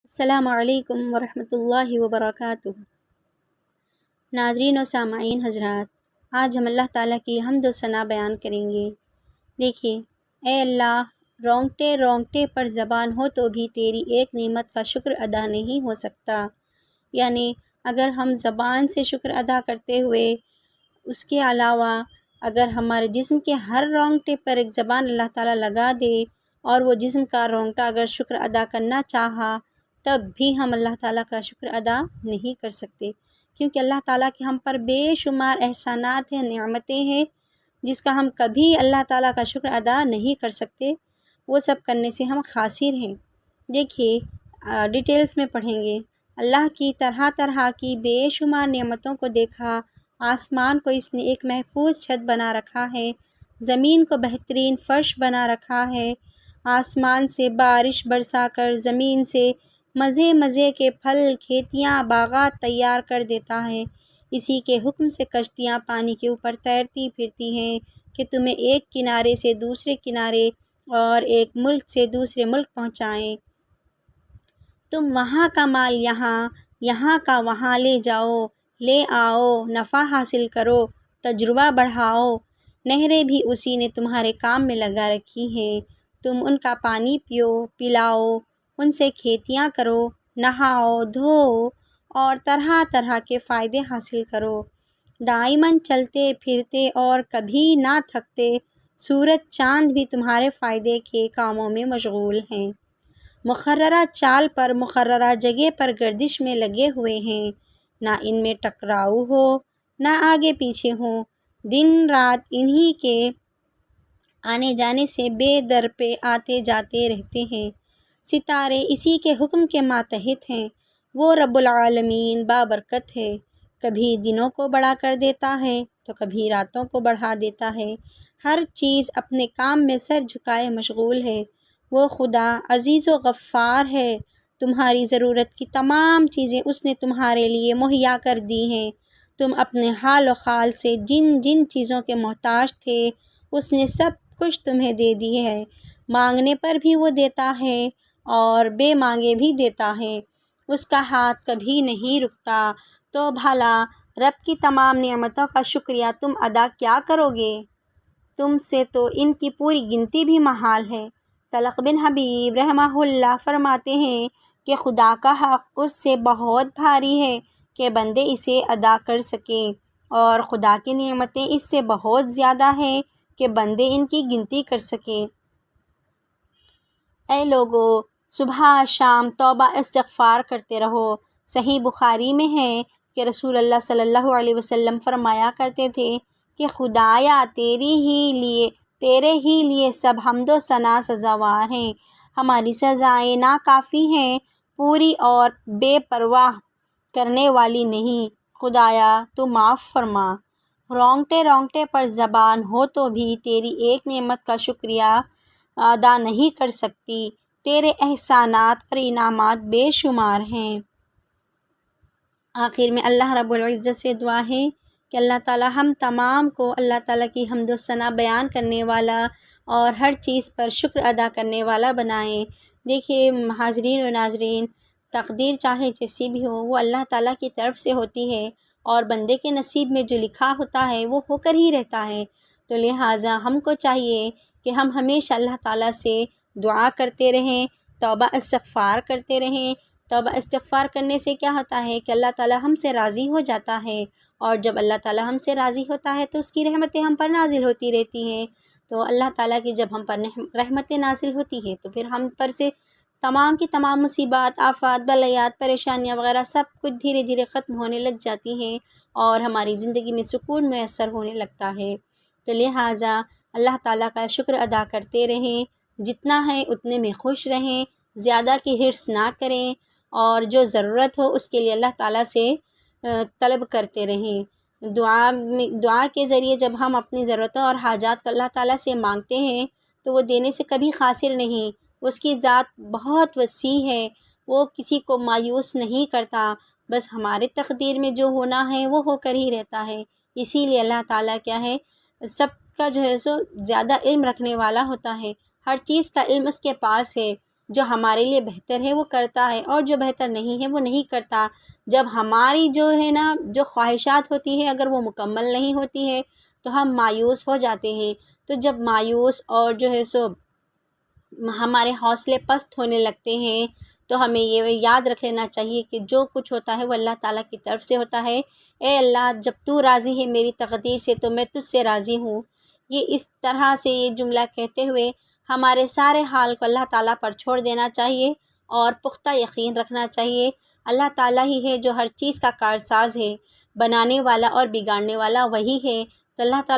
السلام علیکم ورحمۃ اللہ وبرکاتہ۔ ناظرین و سامعین حضرات، آج ہم اللہ تعالیٰ کی حمد و ثنا بیان کریں گے۔ دیکھیے، اے اللہ، رونگٹے رونگٹے پر زبان ہو تو بھی تیری ایک نعمت کا شکر ادا نہیں ہو سکتا۔ یعنی اگر ہم زبان سے شکر ادا کرتے ہوئے اس کے علاوہ اگر ہمارے جسم کے ہر رونگٹے پر ایک زبان اللہ تعالیٰ لگا دے اور وہ جسم کا رونگٹا اگر شکر ادا کرنا چاہا تب بھی ہم اللہ تعالیٰ کا شکر ادا نہیں کر سکتے، کیونکہ اللہ تعالیٰ کے ہم پر بے شمار احسانات ہیں، نعمتیں ہیں، جس کا ہم کبھی اللہ تعالیٰ کا شکر ادا نہیں کر سکتے۔ وہ سب کرنے سے ہم خاسر ہیں۔ دیکھیے، ڈیٹیلز میں پڑھیں گے۔ اللہ کی طرح طرح کی بے شمار نعمتوں کو دیکھا۔ آسمان کو اس نے ایک محفوظ چھت بنا رکھا ہے، زمین کو بہترین فرش بنا رکھا ہے، آسمان سے بارش برسا کر زمین سے مزے مزے کے پھل، کھیتیاں، باغات تیار کر دیتا ہے۔ اسی کے حکم سے کشتیاں پانی کے اوپر تیرتی پھرتی ہیں کہ تمہیں ایک کنارے سے دوسرے کنارے اور ایک ملک سے دوسرے ملک پہنچائیں۔ تم وہاں کا مال یہاں، یہاں کا وہاں لے جاؤ، لے آؤ، نفع حاصل کرو، تجربہ بڑھاؤ۔ نہریں بھی اسی نے تمہارے کام میں لگا رکھی ہیں، تم ان کا پانی پیو، پلاؤ، ان سے کھیتیاں کرو، نہاؤ، دھوؤ اور طرح طرح کے فائدے حاصل کرو۔ دائماً چلتے پھرتے اور کبھی نہ تھکتے سورج چاند بھی تمہارے فائدے کے کاموں میں مشغول ہیں۔ مقررہ چال پر مقررہ جگہ پر گردش میں لگے ہوئے ہیں، نہ ان میں ٹکراؤ ہو، نہ آگے پیچھے ہوں۔ دن رات انہی کے آنے جانے سے بے در پہ آتے جاتے رہتے ہیں۔ ستارے اسی کے حکم کے ماتحت ہیں۔ وہ رب العالمین بابرکت ہے، کبھی دنوں کو بڑا کر دیتا ہے تو کبھی راتوں کو بڑھا دیتا ہے۔ ہر چیز اپنے کام میں سر جھکائے مشغول ہے۔ وہ خدا عزیز و غفار ہے، تمہاری ضرورت کی تمام چیزیں اس نے تمہارے لیے مہیا کر دی ہیں۔ تم اپنے حال و خال سے جن جن چیزوں کے محتاج تھے اس نے سب کچھ تمہیں دے دی ہے۔ مانگنے پر بھی وہ دیتا ہے اور بے مانگے بھی دیتا ہے، اس کا ہاتھ کبھی نہیں رکتا۔ تو بھلا رب کی تمام نعمتوں کا شکریہ تم ادا کیا کرو گے؟ تم سے تو ان کی پوری گنتی بھی محال ہے۔ طلق بن حبیب رحمہ اللہ فرماتے ہیں کہ خدا کا حق اس سے بہت بھاری ہے کہ بندے اسے ادا کر سکیں، اور خدا کی نعمتیں اس سے بہت زیادہ ہیں کہ بندے ان کی گنتی کر سکیں۔ اے لوگو، صبح شام توبہ استغفار کرتے رہو۔ صحیح بخاری میں ہے کہ رسول اللہ صلی اللہ علیہ وسلم فرمایا کرتے تھے کہ خدایا تیرے ہی لیے سب حمد و ثنا سزاوار ہیں، ہماری سزائیں ناکافی ہیں، پوری اور بے پرواہ کرنے والی نہیں، خدایا تو معاف فرما۔ رونگٹے رونگٹے پر زبان ہو تو بھی تیری ایک نعمت کا شکریہ ادا نہیں کر سکتی، تیرے احسانات اور انعامات بے شمار ہیں۔ آخر میں اللہ رب العزت سے دعا ہے کہ اللہ تعالیٰ ہم تمام کو اللہ تعالیٰ کی حمد و ثنا بیان کرنے والا اور ہر چیز پر شکر ادا کرنے والا بنائیں۔ دیکھیے حاضرین و ناظرین، تقدیر چاہے جیسی بھی ہو وہ اللہ تعالیٰ کی طرف سے ہوتی ہے، اور بندے کے نصیب میں جو لکھا ہوتا ہے وہ ہو کر ہی رہتا ہے۔ تو لہٰذا ہم کو چاہیے کہ ہم ہمیشہ اللہ تعالیٰ سے دعا کرتے رہیں، توبہ استغفار کرتے رہیں۔ توبہ استغفار کرنے سے کیا ہوتا ہے کہ اللہ تعالیٰ ہم سے راضی ہو جاتا ہے، اور جب اللہ تعالیٰ ہم سے راضی ہوتا ہے تو اس کی رحمتیں ہم پر نازل ہوتی رہتی ہیں۔ تو اللہ تعالیٰ کی جب ہم پر رحمتیں نازل ہوتی ہیں تو پھر ہم پر سے تمام کی تمام مصیبات، آفات، بلیات، پریشانیاں وغیرہ سب کچھ دھیرے دھیرے ختم ہونے لگ جاتی ہیں، اور ہماری زندگی میں سکون میسر ہونے لگتا ہے۔ تو لہٰذا اللہ تعالیٰ کا شکر ادا کرتے رہیں، جتنا ہے اتنے میں خوش رہیں، زیادہ کی حرص نہ کریں، اور جو ضرورت ہو اس کے لیے اللہ تعالیٰ سے طلب کرتے رہیں۔ دعا کے ذریعے جب ہم اپنی ضرورتوں اور حاجات کو اللہ تعالیٰ سے مانگتے ہیں تو وہ دینے سے کبھی خاسر نہیں۔ اس کی ذات بہت وسیع ہے، وہ کسی کو مایوس نہیں کرتا، بس ہمارے تقدیر میں جو ہونا ہے وہ ہو کر ہی رہتا ہے۔ اسی لیے اللہ تعالیٰ کیا ہے، سب کا جو ہے سو زیادہ علم رکھنے والا ہوتا ہے، ہر چیز کا علم اس کے پاس ہے۔ جو ہمارے لیے بہتر ہے وہ کرتا ہے اور جو بہتر نہیں ہے وہ نہیں کرتا۔ جب ہماری جو ہے نا جو خواہشات ہوتی ہے اگر وہ مکمل نہیں ہوتی ہے تو ہم مایوس ہو جاتے ہیں۔ تو جب مایوس اور جو ہے سو ہمارے حوصلے پست ہونے لگتے ہیں تو ہمیں یہ یاد رکھ لینا چاہیے کہ جو کچھ ہوتا ہے وہ اللہ تعالیٰ کی طرف سے ہوتا ہے۔ اے اللہ جب تو راضی ہے میری تقدیر سے تو میں تجھ سے راضی ہوں۔ یہ اس طرح سے یہ جملہ کہتے ہوئے ہمارے سارے حال کو اللہ تعالیٰ پر چھوڑ دینا چاہیے اور پختہ یقین رکھنا چاہیے۔ اللہ تعالیٰ ہی ہے جو ہر چیز کا کارساز ہے، بنانے والا اور بگاڑنے والا وہی ہے۔ تو اللہ تعالیٰ